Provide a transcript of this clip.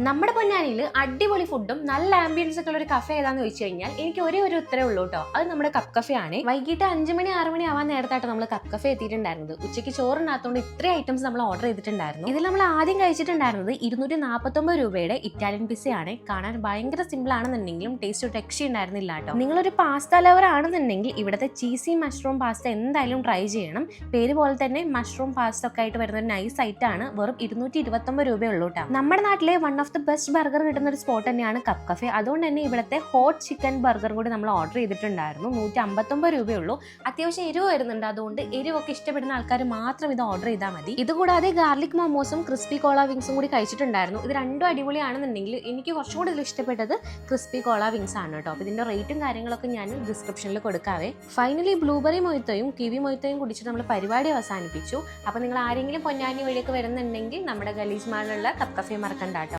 നമ്മുടെ പൊന്നാനിയിൽ അടിപൊളി ഫുഡും നല്ല ആംബിയൻസ് ഒക്കെ ഉള്ള ഒരു കഫേ ഏതാന്ന് ചോദിച്ചു കഴിഞ്ഞാൽ എനിക്ക് ഒരേ ഒരു ഉത്തരവേ ഉള്ളൂ കേട്ടോ. അത് നമ്മുടെ കപ്പ് കഫേ ആണ്. വൈകിട്ട് 5 മണി 6 മണി ആവാൻ നേരത്തായിട്ട് നമ്മൾ കപ്പ് കഫേ എത്തിയിട്ടുണ്ടായിരുന്നത്. ഉച്ചയ്ക്ക് ചോറിനകത്തോണ്ട് ഇത്രയും ഐറ്റംസ് നമ്മൾ ഓർഡർ ചെയ്തിട്ടുണ്ടായിരുന്നു. ഇതിൽ നമ്മൾ ആദ്യം കഴിച്ചിട്ടുണ്ടായിരുന്നത് 249 രൂപയുടെ ഇറ്റാലിയൻ പിസയാണ്. കാണാൻ ഭയങ്കര സിമ്പിൾ ആണെന്നുണ്ടെങ്കിലും ടേസ്റ്റ് രക്ഷ ഉണ്ടായിരുന്നില്ല കേട്ടോ. നിങ്ങളൊരു പാസ്ത ലവർ ആണെന്നുണ്ടെങ്കിൽ ഇവിടുത്തെ ചീസി മഷ്റൂം പാസ്ത എന്തായാലും ട്രൈ ചെയ്യണം. പേര് പോലെ തന്നെ മഷ്റൂം പാസ്ത ഒക്കെ ആയിട്ട് വരുന്ന ഒരു നൈസ് ഐറ്റം ആണ്. വെറും 229 രൂപയുള്ളൂ കേട്ടോ. നമ്മുടെ നാട്ടിലെ one of the best burger കിട്ടുന്ന ഒരു സ്പോട്ട് തന്നെയാണ് കപ്പ് കഫേ. അതുകൊണ്ട് തന്നെ ഇവിടുത്തെ ഹോട്ട് ചിക്കൻ ബർഗർ കൂടി നമ്മൾ ഓർഡർ ചെയ്തിട്ടുണ്ടായിരുന്നു. 159 രൂപയുള്ളൂ. അത്യാവശ്യം എരിവ് വരുന്നുണ്ട്. അതുകൊണ്ട് എരിവൊക്കെ ഇഷ്ടപ്പെടുന്ന ആൾക്കാർ മാത്രം ഇത് ഓർഡർ ചെയ്താൽ മതി. ഇതുകൂടാതെ ഗാർലിക് മോമോസും ക്രിസ്പി കോള വിങ്സും കൂടി കഴിച്ചിട്ടുണ്ടായിരുന്നു. ഇത് രണ്ടും അടിപൊളിയാണെന്നുണ്ടെങ്കിൽ എനിക്ക് കുറച്ചും കൂടി ഇഷ്ടപ്പെട്ടത് ക്രിസ്പി കോള വിങ്സ് ആണ് കേട്ടോ. അപ്പോൾ ഇതിന്റെ റേറ്റും കാര്യങ്ങളൊക്കെ ഞാൻ ഡിസ്ക്രിപ്ഷനിൽ കൊടുക്കാവേ. ഫൈനലി ബ്ലൂബെറി മൊയ്ത്തോയും കിവി മൊയ്ത്തോയും കുടിച്ചിട്ട് നമ്മൾ പരിപാടി അവസാനിപ്പിച്ചു. അപ്പോൾ നിങ്ങൾ ആരെങ്കിലും പൊന്നാനി വഴിയൊക്കെ വരുന്നുണ്ടെങ്കിൽ നമ്മുടെ ഗലീസ് മാളിലുള്ള കപ്പ് കഫേ മറക്കണ്ട കേട്ടോ.